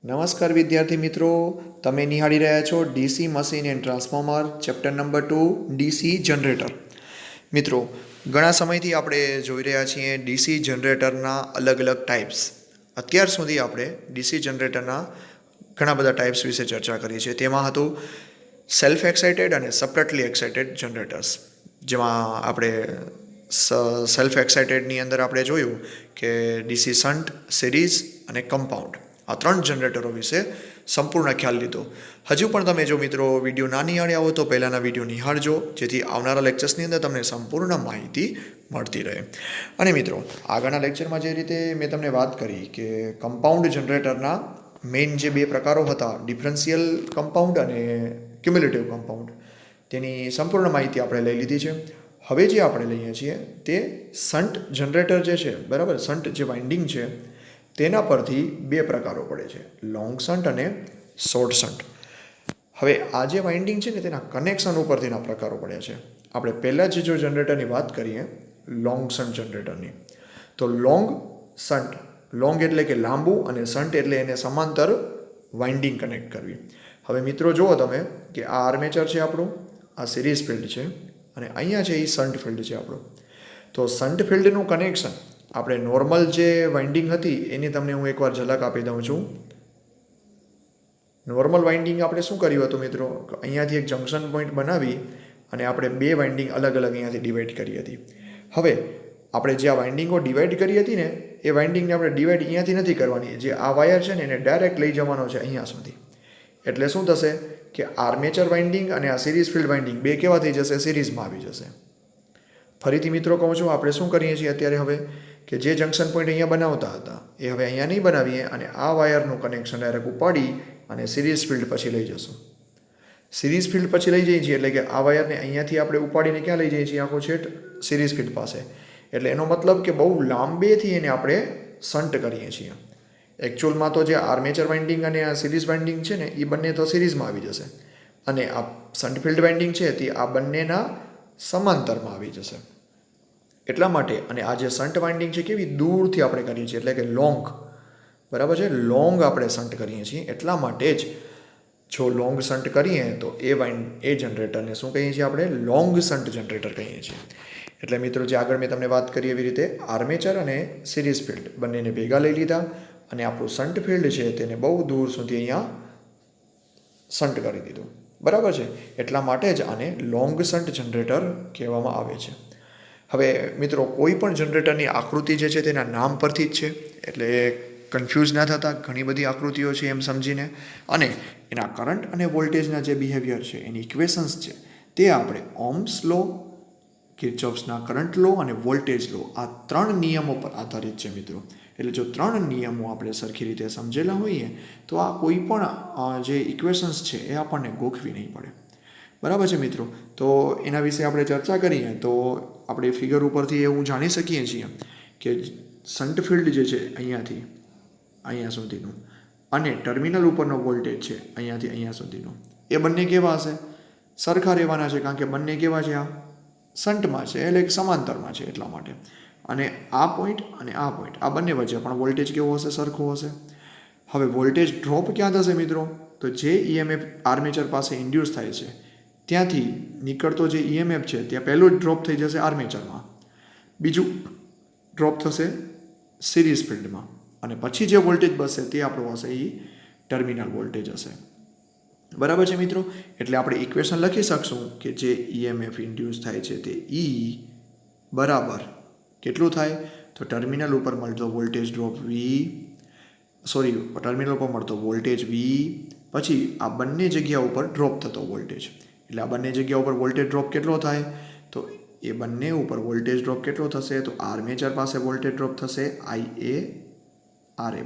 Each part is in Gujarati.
નમસ્કાર વિદ્યાર્થી મિત્રો, તમે નિહાળી રહ્યા છો DC machine and transformer chapter number 2 DC generator. મિત્રો, ઘણા સમયથી આપણે જોઈ રહ્યા છીએ ડીસી જનરેટરના અલગ અલગ ટાઈપ્સ. અત્યાર સુધી આપણે ડીસી જનરેટરના ઘણા બધા ટાઈપ્સ વિશે ચર્ચા કરી છે. તેમાં હતું સેલ્ફ એક્સાઇટેડ અને સેપરેટલી એક્સાઇટેડ જનરેટર્સ. જેમાં આપણે સેલ્ફ એક્સાઇટેડની અંદર આપણે જોયું કે ડીસી શન્ટ, સિરીઝ અને કમ્પાઉન્ડ, આ 3 જનરેટરો વિશે સંપૂર્ણ ખ્યાલ લીધો. હજુ પણ તમે જો મિત્રો વિડીયો ના નિહાળ્યા હો તો પહેલાંના વિડીયો નિહાળજો, જેથી આવનારા લેક્ચર્સની અંદર તમને સંપૂર્ણ માહિતી મળતી રહે. અને મિત્રો, આગળના લેક્ચરમાં જે રીતે મેં તમને વાત કરી કે કમ્પાઉન્ડ જનરેટરના મેઇન જે 2 પ્રકારો હતા, ડિફરન્શિયલ કમ્પાઉન્ડ અને ક્યુમ્યુલેટિવ કમ્પાઉન્ડ, તેની સંપૂર્ણ માહિતી આપણે લઈ લીધી છે. હવે જે આપણે લઈએ છીએ તે શન્ટ જનરેટર જે છે, બરાબર, શન્ટ જે વાઇન્ડિંગ છે તેના પરથી 2 પ્રકારો પડે છે, લોંગ શન્ટ અને શોર્ટ શન્ટ. હવે આ જે વાઇન્ડિંગ છે ને તેના કનેક્શન ઉપરથીના પ્રકારો પડ્યા છે. આપણે પહેલાં જ જો જનરેટરની વાત કરીએ લોંગ શન્ટ જનરેટરની, તો લોંગ શન્ટ, લોંગ એટલે કે લાંબુ અને શન્ટ એટલે એને સમાંતર વાઇન્ડિંગ કનેક્ટ કરવી. હવે મિત્રો જુઓ તમે કે આ આર્મેચર છે આપણું, આ સિરીઝ ફિલ્ડ છે અને અહીંયા છે એ શન્ટ ફિલ્ડ છે આપણું. તો શન્ટ ફિલ્ડનું કનેક્શન આપણે નોર્મલ જે વાઇન્ડિંગ હતી એની તમને હું એકવાર ઝલક આપી દઉં છું. નોર્મલ વાઇન્ડિંગ આપણે શું કર્યું હતું મિત્રો, અહીંયાથી એક જંક્શન પોઈન્ટ બનાવી અને આપણે 2 વાઇન્ડિંગ અલગ અલગ અહીંયાથી ડિવાઈડ કરી હતી. હવે આપણે જે આ વાઇન્ડિંગો ડિવાઈડ કરી હતી ને એ વાઇન્ડિંગને આપણે ડિવાઈડ અહીંયાથી નથી કરવાની. જે આ વાયર છે ને એને ડાયરેક્ટ લઈ જવાનો છે અહીંયા સુધી. એટલે શું થશે કે આર્મેચર વાઇન્ડિંગ અને આ સિરીઝ ફિલ્ડ વાઇન્ડિંગ 2 કેવા થઈ જશે, સિરીઝમાં આવી જશે. ફરીથી મિત્રો કહું છું, આપણે શું કરીએ છીએ અત્યારે હવે કે જે જંક્શન પોઈન્ટ અહીંયા બનાવતા હતા એ હવે અહીંયા નહીં બનાવીએ અને આ વાયરનું કનેક્શન ડાયરેક્ટ ઉપાડી અને સિરીઝ ફિલ્ડ પછી લઈ જશું. સિરીઝ ફિલ્ડ પછી લઈ જઈએ છીએ એટલે કે આ વાયરને અહીંયાથી આપણે ઉપાડીને ક્યાં લઈ જઈએ છીએ, આખો છેટ સિરીઝ ફિલ્ડ પાસે. એટલે એનો મતલબ કે બહુ લાંબેથી એને આપણે શન્ટ કરીએ છીએ. એકચ્યુઅલમાં તો જે આર્મેચર વાઇન્ડિંગ અને આ સિરીઝ વાઇન્ડિંગ છે ને એ બંને તો સિરીઝમાં આવી જશે અને આ શન્ટ ફિલ્ડ વાઇન્ડિંગ છે તે આ બંનેના સમાંતરમાં આવી જશે. એટલા માટે, અને આ જે શન્ટ વાઇન્ડિંગ છે કેવી દૂરથી આપણે કરીએ છીએ એટલે કે લોંગ, બરાબર છે, લોંગ આપણે શન્ટ કરીએ છીએ. એટલા માટે જ જો લોંગ શન્ટ કરીએ તો એ જનરેટરને શું કહીએ છીએ આપણે, લોંગ શન્ટ જનરેટર કહીએ છીએ. એટલે મિત્રો જે આગળ મેં તમને વાત કરી એવી રીતે આર્મેચર અને સિરીઝ ફિલ્ડ બંનેને ભેગા લઈ લીધા અને આપણું શન્ટ ફિલ્ડ છે તેને બહુ દૂર સુધી અહીંયા શન્ટ કરી દીધું, બરાબર છે. એટલા માટે જ આને લોંગ શન્ટ જનરેટર કહેવામાં આવે છે. હવે મિત્રો, કોઈ પણ જનરેટરની આકૃતિ જે છે તેના નામ પરથી જ છે, એટલે કન્ફ્યુઝ ના થતા, ઘણી બધી આકૃતિઓ છે એમ સમજીને. અને એના કરંટ અને વોલ્ટેજના જે બિહેવિયર છે, એની ઇક્વેશન્સ છે, તે આપણે ઓહ્મ્સ લો, કિર્ચોફ્સના કરંટ લો અને વોલ્ટેજ લો, આ 3 નિયમો પર આધારિત છે મિત્રો. એટલે જો 3 નિયમો આપણે સરખી રીતે સમજેલા હોઈએ તો આ કોઈ પણ જે ઇક્વેશન્સ છે એ આપણને ગોખવી નહીં પડે, બરાબર છે મિત્રો. તો એના વિશે આપણે ચર્ચા કરીએ તો આપણે ફિગર ઉપરથી એવું જાણી શકીએ છીએ કે શન્ટ ફિલ્ડ જે છે અહીંયાથી અહીંયા સુધીનું અને ટર્મિનલ ઉપરનો વોલ્ટેજ છે અહીંયાથી અહીંયા સુધીનો, એ બંને કેવા હશે, સરખા રહેવાના છે. કારણ કે બંને કેવા છે, આ શન્ટમાં છે એટલે કે સમાંતરમાં છે એટલા માટે. અને આ પોઈન્ટ અને આ પોઈન્ટ, આ બંને વચ્ચે પણ વોલ્ટેજ કેવો હશે, સરખો હશે. હવે વોલ્ટેજ ડ્રોપ ક્યાં થશે મિત્રો, તો જે ઈએમએફ આર્મેચર પાસે ઇન્ડ્યુસ થાય છે ત્યાંથી નીકળતો જે ઈએમએફ છે ત્યાં પહેલું જ ડ્રોપ થઈ જશે આર્મેચરમાં, બીજું ડ્રોપ થશે સિરીઝ ફિલ્ડમાં અને પછી જે વોલ્ટેજ બસશે તે આપણો હશે એ ટર્મિનલ વોલ્ટેજ હશે, બરાબર છે મિત્રો. એટલે આપણે ઇક્વેશન લખી શકશું કે જે ઈએમએફ ઇન્ડ્યુસ થાય છે તે ઈ બરાબર કેટલું થાય, તો ટર્મિનલ ઉપર મળતો વોલ્ટેજ ડ્રોપ ટર્મિનલ ઉપર મળતો વોલ્ટેજ વી, પછી આ બંને જગ્યા ઉપર ડ્રોપ થતો વોલ્ટેજ. એટલે આ બંને જગ્યા ઉપર વોલ્ટેજ ડ્રોપ કેટલો થાય, તો એ બંને ઉપર વોલ્ટેજ ડ્રોપ કેટલો થશે, તો આર્મેચર પાસે વોલ્ટેજ ડ્રોપ થશે IA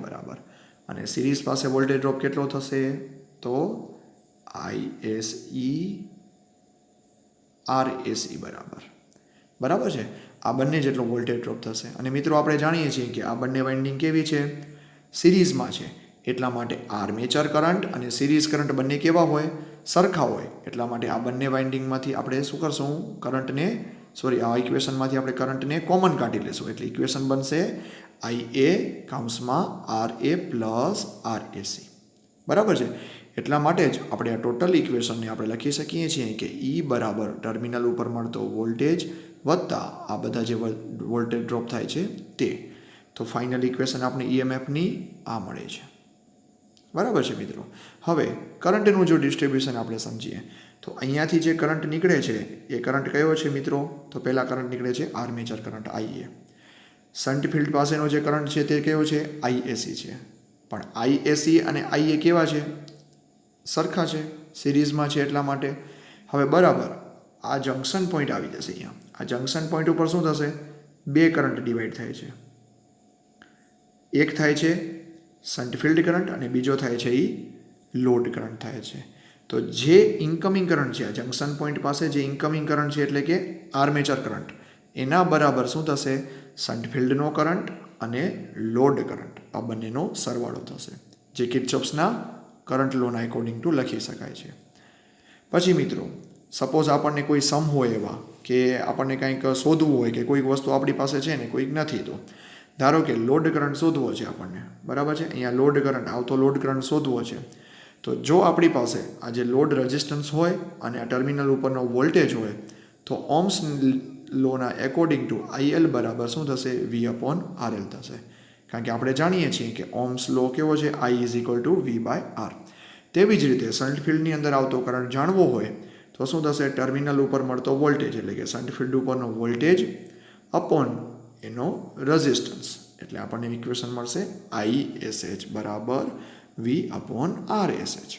બરાબર, અને સિરીઝ પાસે વોલ્ટેજ ડ્રોપ કેટલો થશે, તો ISE બરાબર છે. આ બંને જેટલો વોલ્ટેજ ડ્રોપ થશે. અને મિત્રો આપણે જાણીએ છીએ કે આ બંને વાઇન્ડિંગ કેવી છે, સિરીઝમાં છે. એટલા માટે આર્મેચર કરંટ અને સિરીઝ કરંટ બંને કેવા હોય, સરખા હોય. એટલા માટે આ બંને વાઇન્ડિંગમાંથી આપણે શું કરશું, આ ઇક્વેશનમાંથી આપણે કરંટને કોમન કાઢી લેશું. એટલે ઇક્વેશન બનશે IA (RA + RAC). બરાબર છે. એટલા માટે જ આપણે આ ટોટલ ઇક્વેશનને આપણે લખી શકીએ છીએ કે E બરાબર ટર્મિનલ ઉપર મળતો વોલ્ટેજ વત્તા આ બધા જે વોલ્ટેજ ડ્રોપ થાય છે તે. તો ફાઇનલ ઇક્વેશન આપણે EMFની આ મળે છે. બરાબર છે મિત્રો. હવે કરંટનું જો ડિસ્ટ્રીબ્યુશન આપણે સમજીએ તો અહીંયાથી જે કરંટ નીકળે છે એ કરંટ કયો છે મિત્રો? તો પહેલાં કરંટ નીકળે છે armature current IA. Shunt field પાસેનો જે કરંટ છે તે કયો છે? IAC છે. પણ IAC અને IA કેવા છે? સરખા છે, સિરીઝમાં છે. એટલા માટે હવે બરાબર આ જંક્શન પોઈન્ટ આવી જશે. અહીંયા આ જંક્શન પોઈન્ટ ઉપર શું થશે? બે કરંટ ડિવાઈડ થાય છે. એક થાય છે શન્ટ ફિલ્ડ કરંટ અને બીજો થાય છે એ લોડ કરંટ થાય છે. તો જે ઇન્કમિંગ કરંટ છે આ જંક્શન પોઈન્ટ પાસે જે ઇન્કમિંગ કરંટ છે એટલે કે આર્મેચર કરંટ એના બરાબર શું થશે? શન્ટ ફિલ્ડનો કરંટ અને લોડ કરંટ આ બંનેનો સરવાળો થશે, જે કિર્ચોફ્સના કરંટ લોના એકોર્ડિંગ ટુ લખી શકાય છે. પછી મિત્રો સપોઝ આપણને કોઈ સમ હોય એવા કે આપણને કંઈક શોધવું હોય કે કોઈક વસ્તુ આપણી પાસે છે ને કોઈક નથી. તો ધારો કે લોડ કરંટ શોધવો છે આપણને, બરાબર છે. અહીંયા લોડ કરંટ આવતો લોડ કરંટ શોધવો છે. તો જો આપણી પાસે આ જે લોડ રેઝિસ્ટન્સ હોય અને આ ટર્મિનલ ઉપરનો વોલ્ટેજ હોય તો ohms Lonar according to IL બરાબર શું થશે? V/RL થશે. કારણ કે આપણે જાણીએ છીએ કે ઓહ્મ્સ લો કેવો છે? I = V/R. તેવી જ રીતે શન્ટ ફિલ્ડની અંદર આવતો કરંટ જાણવો હોય તો શું થશે? ટર્મિનલ ઉપર મળતો વોલ્ટેજ એટલે કે શન્ટ ફિલ્ડ ઉપરનો વોલ્ટેજ અપોન એનો રેઝિસ્ટન્સ એટલે આપણને ઇક્વેશન મળશે ISH બરાબર V/RSH.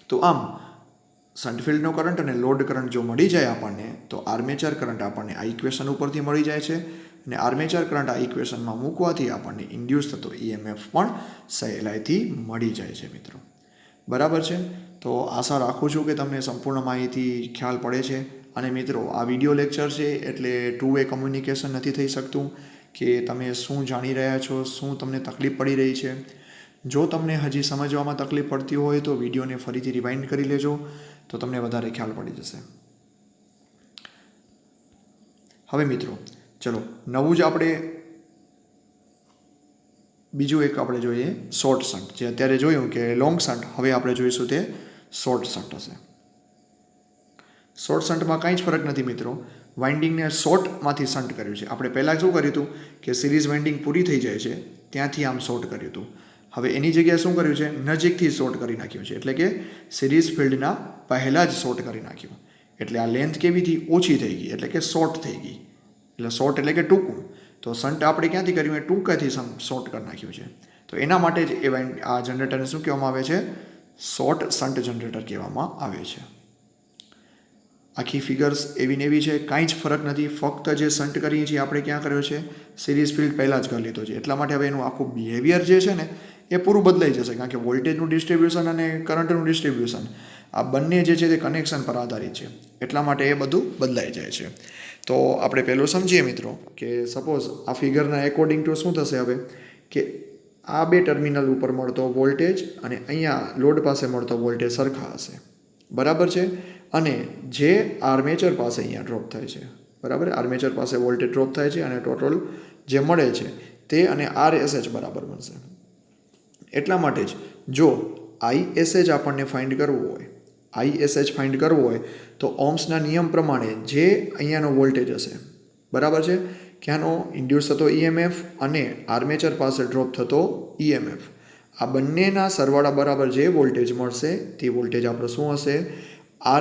તો આમ શન્ટ ફિલ્ડનો કરંટ અને લોડ કરંટ જો મળી જાય આપણને તો આર્મેચર કરંટ આપણને આ ઇક્વેશન ઉપરથી મળી જાય છે અને આર્મેચર કરંટ આ ઇક્વેશનમાં મૂકવાથી આપણને ઇન્ડ્યુસ થતો EMF પણ સહેલાઈથી મળી જાય છે મિત્રો. બરાબર છે. તો આશા રાખું છું કે તમને સંપૂર્ણ માહિતી ખ્યાલ પડે છે. અને મિત્રો આ વિડીયો લેક્ચર છે એટલે ટુ વે કમ્યુનિકેશન નથી થઈ શકતું કે તમે શું જાણી રહ્યા છો, શું તમને તકલીફ પડી રહી છે. જો તમને હજી સમજવામાં તકલીફ પડતી હોય તો વિડીયોને ફરીથી રિવાઇન્ડ કરી લેજો તો તમને વધારે ખ્યાલ પડી જશે. હવે મિત્રો ચલો નવું જ આપણે બીજું એક આપણે જોઈએ શોર્ટ શન્ટ. જે અત્યારે જોયું કે લોંગ શન્ટ, હવે આપણે જોઈશું તે શોર્ટ શન્ટ હશે. શોર્ટ શન્ટમાં કાંઈ જ ફરક નથી મિત્રો. વાઇન્ડિંગને શોર્ટમાંથી શન્ટ કર્યું છે. આપણે પહેલાં શું કર્યું હતું કે સિરીઝ વાઇન્ડિંગ પૂરી થઈ જાય છે ત્યાંથી આમ શોર્ટ કર્યું હતું. હવે એની જગ્યાએ શું કર્યું છે? નજીકથી શોર્ટ કરી નાખ્યું છે. એટલે કે સિરીઝ ફિલ્ડના પહેલાં જ શોર્ટ કરી નાખ્યું. એટલે આ લેન્થ કેવીથી ઓછી થઈ ગઈ એટલે કે શોર્ટ થઈ ગઈ. એટલે શોર્ટ એટલે કે ટૂંકું. તો શન્ટ આપણે ક્યાંથી કર્યું? એ ટૂંકાથી શોર્ટ કરી નાખ્યું છે. તો એના માટે જ આ જનરેટરને શું કહેવામાં આવે છે? શોર્ટ શન્ટ જનરેટર કહેવામાં આવે છે. આખી ફિગર્સ એવી ને એવી છે, કાંઈ જ ફરક નથી. ફક્ત જે શન્ટ કરીએ છીએ આપણે ક્યાં કર્યો છે? સિરીઝ ફિલ્ડ પહેલાં જ કરી લીધો છે. એટલા માટે હવે એનું આખું બિહેવિયર જે છે ને એ પૂરું બદલાઈ જશે. કારણ કે વોલ્ટેજનું ડિસ્ટ્રીબ્યુશન અને કરંટનું ડિસ્ટ્રીબ્યુશન આ બંને જે છે તે કનેક્શન પર આધારિત છે. એટલા માટે એ બધું બદલાઈ જાય છે. તો આપણે પહેલું સમજીએ મિત્રો કે સપોઝ આ ફિગરના એકોર્ડિંગ ટુ શું થશે હવે કે આ બે ટર્મિનલ ઉપર મળતો વોલ્ટેજ અને અહીંયા લોડ પાસે મળતો વોલ્ટેજ સરખા હશે. બરાબર છે. અને જે આર્મેચર પાસે અહીંયા ડ્રોપ થાય છે, બરાબર, આર્મેચર પાસે વોલ્ટેજ ડ્રોપ થાય છે અને ટોટલ જે મળે છે તે અને RSH બરાબર મળશે. એટલા માટે જ જો ISH આપણને ફાઇન્ડ કરવું હોય, ISH ફાઇન્ડ કરવું હોય તો ઓહ્મ્સના નિયમ પ્રમાણે જે અહીંયાનો વોલ્ટેજ હશે, બરાબર છે, ક્યાંનો ઇન્ડ્યુસ થતો EMF અને આર્મેચર પાસે ડ્રોપ થતો EMF, આ બંનેના સરવાળા બરાબર જે વોલ્ટેજ મળશે તે વોલ્ટેજ આપણો શું હશે?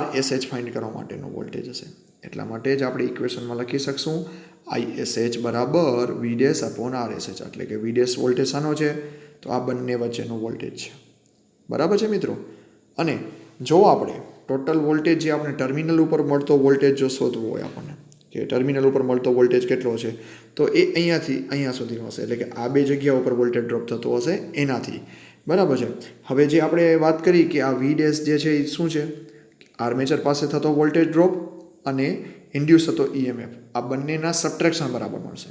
RSH ફાઇન્ડ કરવા માટેનો વોલ્ટેજ હશે. એટલા માટે જ આપણે ઇક્વેશનમાં લખી શકશું ISH બરાબર V'/RSH. એટલે કે V' વોલ્ટેજ શાનો છે? તો આ બંને વચ્ચેનો વોલ્ટેજ છે. બરાબર છે મિત્રો. અને જો આપણે ટોટલ વોલ્ટેજ જે આપણે ટર્મિનલ ઉપર મળતો વોલ્ટેજ જો શોધવો હોય આપણને કે ટર્મિનલ ઉપર મળતો વોલ્ટેજ કેટલો છે તો એ અહીંયાથી અહીંયા સુધીનો હશે. એટલે કે આ બે જગ્યા ઉપર વોલ્ટેજ ડ્રોપ થતો હશે એનાથી. બરાબર છે. હવે જે આપણે વાત કરી કે આ V' જે છે એ શું છે? આર્મેચર પાસે થતો વોલ્ટેજ ડ્રોપ અને ઇન્ડ્યુસ થતો EMF આ બંનેના સબટ્રેક્શન બરાબર મળશે.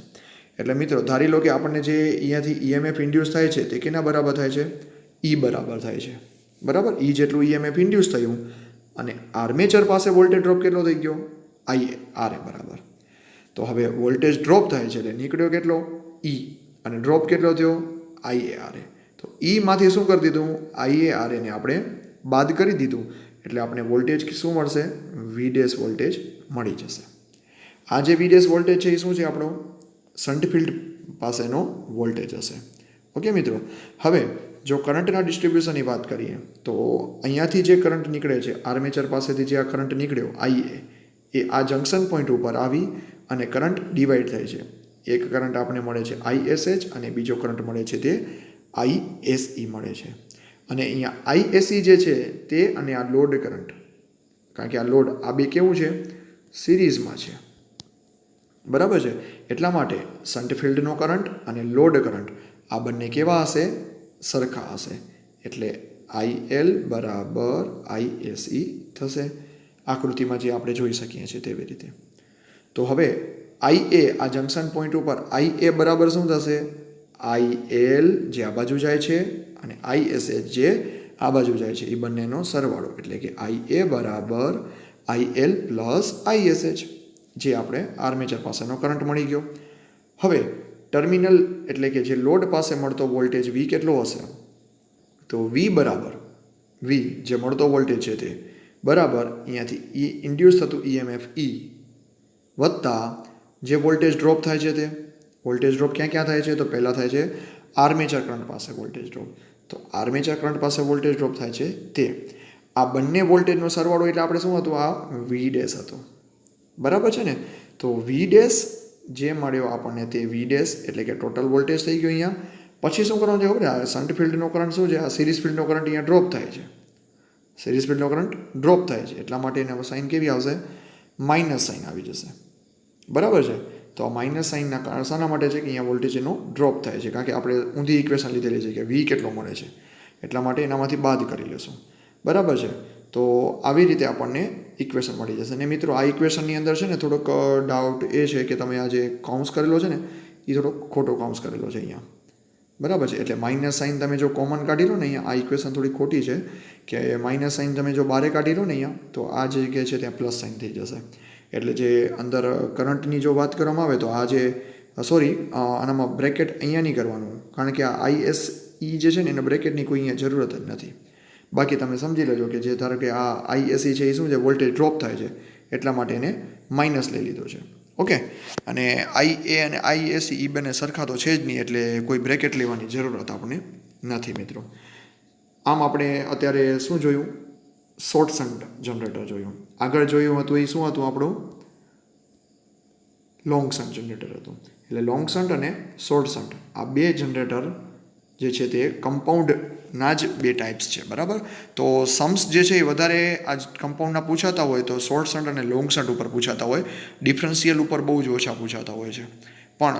એટલે મિત્રો ધારી લો કે આપણને જે અહીંયાથી EMF ઇન્ડ્યુસ થાય છે તે કેના બરાબર થાય છે? E બરાબર થાય છે. બરાબર, E જેટલું EMF ઇન્ડ્યુસ થયું અને આર્મેચર પાસે વોલ્ટેજ ડ્રોપ કેટલો થઈ ગયો? IRA બરાબર. તો હવે વોલ્ટેજ ડ્રોપ થાય છે એટલે નીકળ્યો કેટલો? E અને ડ્રોપ કેટલો થયો? IARA. તો તો ઈમાંથી શું કરી દીધું, IARAને આપણે બાદ કરી દીધું, એટલે આપણે વોલ્ટેજ શું મળશે, વી ડેશ વોલ્ટેજ મળી જશે. આ જે વી ડેશ વોલ્ટેજ છે એ શું છે, આપણો શન્ટ ફિલ્ડ પાસેનો વોલ્ટેજ હશે. ઓકે મિત્રો, હવે જો કરંટના ડિસ્ટ્રીબ્યુશનની વાત કરીએ તો અહીંયાથી જે કરંટ નીકળે છે, આર્મેચર પાસેથી જે આ કરંટ નીકળ્યો IA, એ આ જંક્શન પોઈન્ટ ઉપર આવી અને કરંટ ડિવાઈડ થાય છે. એક કરંટ આપણે મળે છે ISH અને બીજો કરંટ મળે છે તે ISE મળે છે. અને અહીંયા ISE જે છે તે અને આ લોડ કરંટ, કારણ કે આ લોડ આ બે કેવું છે, સિરીઝમાં છે, બરાબર છે. એટલા માટે શન્ટ ફિલ્ડનો કરંટ અને લોડ કરંટ આ બંને કેવા હશે, સરખા હશે. એટલે IL બરાબર ISE થશે, આકૃતિમાં જે આપણે જોઈ શકીએ છીએ તેવી રીતે. તો હવે IA આ જંક્શન પોઈન્ટ ઉપર IA બરાબર શું થશે, IL જે આ બાજુ જાય છે અને ISH જે આ બાજુ જાય છે એ બંનેનો સરવાળો, એટલે કે IA બરાબર IL પ્લસ ISH, જે આપણે આર્મેચર પાસેનો કરંટ મળી ગયો. હવે ટર્મિનલ એટલે કે જે લોડ પાસે મળતો વોલ્ટેજ V કેટલો હશે, તો V બરાબર V જે મળતો વોલ્ટેજ છે તે બરાબર અહીંયાથી ઇન્ડ્યુસ થતું EMF E વત્તા જે વોલ્ટેજ ડ્રોપ થાય છે તે વોલ્ટેજ ડ્રોપ ક્યાં થાય છે, તો પહેલાં થાય છે આર્મેચર કરંટ પાસે વોલ્ટેજ ડ્રોપ. તો આર્મેચર કરંટ પાસે વોલ્ટેજ ડ્રોપ થાય છે તે આ બંને વોલ્ટેજનો સરવાળો, એટલે આપણે શું હતું, આ V ડેશ હતો, બરાબર છે ને. તો V ડેશ જે મળ્યો આપણને તે V ડેશ એટલે કે ટોટલ વોલ્ટેજ થઈ ગયો અહીંયા. પછી શું કરવાનું છે ખબર, આ શન્ટ ફિલ્ડનો કરંટ શું છે, આ સિરીઝ ફિલ્ડનો કરંટ અહીંયા ડ્રોપ થાય છે, સિરીઝ ફિલ્ડનો કરંટ ડ્રોપ થાય છે, એટલા માટે એને સાઇન કેવી આવશે, માઇનસ સાઇન આવી જશે, બરાબર છે. તો આ માઇનસ સાઇનના કારણ શાના માટે છે કે અહીંયા વોલ્ટેજ એનો ડ્રોપ થાય છે, કારણ કે આપણે ઊંધી ઇક્વેશન લીધેલી છે કે V કેટલો મળે છે, એટલા માટે એનામાંથી બાદ કરી લેશું, બરાબર છે. તો આવી રીતે આપણને ઇક્વેશન મળી જશે. અને મિત્રો આ ઇક્વેશનની અંદર છે ને થોડોક ડાઉટ એ છે કે તમે આ જે કાઉન્સ કરેલો છે ને એ થોડો ખોટો કાઉન્સ કરેલો છે અહીંયા, બરાબર છે. એટલે માઇનસ સાઇન તમે જો કોમન કાઢી લો ને અહીંયા, આ ઇક્વેશન થોડી ખોટી છે કે માઇનસ સાઇન તમે જો બારે કાઢી લો ને અહીંયા, તો આ જે જગ્યાએ છે ત્યાં પ્લસ સાઇન થઈ જશે. એટલે જે અંદર કરંટની જો વાત કરવામાં આવે તો આ જે આનામાં બ્રેકેટ અહીંયા નહીં કરવાનું, કારણ કે આ ISE જે છે ને એને બ્રેકેટની કોઈ અહીંયા જરૂરત જ નથી. બાકી તમે સમજી લેજો કે જે ધારો કે આ ISE છે એ શું છે, વોલ્ટેજ ડ્રોપ થાય છે, એટલા માટે એને માઇનસ લઈ લીધો છે. ઓકે, અને IA અને ISE એ બંને સરખા તો છે જ નહીં, એટલે કોઈ બ્રેકેટ લેવાની જરૂરત આપણને નથી મિત્રો. આમ આપણે અત્યારે શું જોયું, શોર્ટ શન્ટ જનરેટર જોયું. આગળ જોયું હતું એ શું હતું, આપણું લોંગ શન્ટ જનરેટર હતું. એટલે લોંગ શન્ટ અને શોર્ટ શન્ટ આ બે જનરેટર જે છે તે કમ્પાઉન્ડના જ બે ટાઈપ્સ છે, બરાબર. તો સમ્સ જે છે એ વધારે આ કમ્પાઉન્ડના પૂછાતા હોય તો શોર્ટ શન્ટ અને લોંગ શન્ટ ઉપર પૂછાતા હોય, ડિફરન્શિયલ ઉપર બહુ જ ઓછા પૂછાતા હોય છે. પણ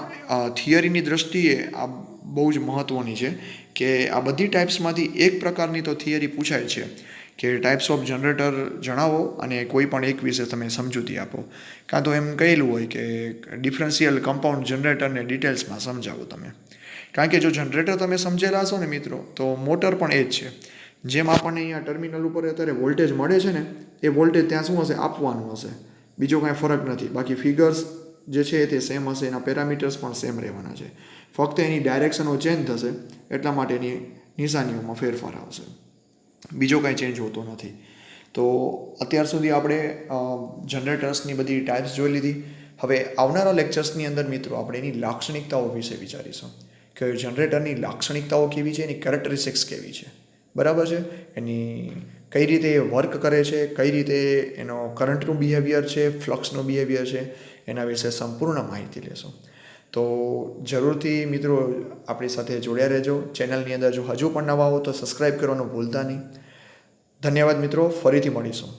થિયરીની દ્રષ્ટિએ આ બહુ જ મહત્ત્વની છે કે આ બધી ટાઈપ્સમાંથી એક પ્રકારની તો થિયરી પૂછાય છે કે ટાઈપ્સ ઓફ જનરેટર જણાવો અને કોઈ પણ એક વિશે તમે સમજૂતી આપો, કાં તો એમ કહેલું હોય કે ડિફરન્શિયલ કમ્પાઉન્ડ જનરેટરને ડિટેલ્સમાં સમજાવો તમે. કારણ કે જો જનરેટર તમે સમજેલા હશો ને મિત્રો, તો મોટર પણ એ જ છે. જેમ આપણને અહીંયા ટર્મિનલ ઉપર અત્યારે વોલ્ટેજ મળે છે ને, એ વોલ્ટેજ ત્યાં શું હશે, આપવાનું હશે, બીજો કાંઈ ફરક નથી. બાકી ફિગર્સ જે છે તે સેમ હશે, એના પેરામીટર્સ પણ સેમ રહેવાના છે, ફક્ત એની ડાયરેક્શનો ચેન્જ થશે, એટલા માટે એની નિશાનીઓમાં ફેરફાર આવશે, બીજો કાંઈ ચેન્જ હોતો નથી. તો અત્યાર સુધી આપણે જનરેટર્સની બધી ટાઈપ્સ જોઈ લીધી. હવે આવનારા લેક્ચર્સની અંદર મિત્રો આપણે એની લાક્ષણિકતાઓ વિશે વિચારીશું કે જનરેટરની લાક્ષણિકતાઓ કેવી છે, એની કેરેક્ટરિસ્ટિક્સ કેવી છે, બરાબર છે, એની કઈ રીતે વર્ક કરે છે, કઈ રીતે એનો કરંટનું બિહેવિયર છે, ફ્લક્સનું બિહેવિયર છે, એના વિશે સંપૂર્ણ માહિતી લેશું. તો જરૂરથી મિત્રો આપણી સાથે જોડ્યા રહેજો. ચેનલની અંદર જો હજુ પણ નવા હો તો સબસ્ક્રાઈબ કરવાનું ભૂલતા નહીં. ધન્યવાદ મિત્રો, ફરીથી મળીશું.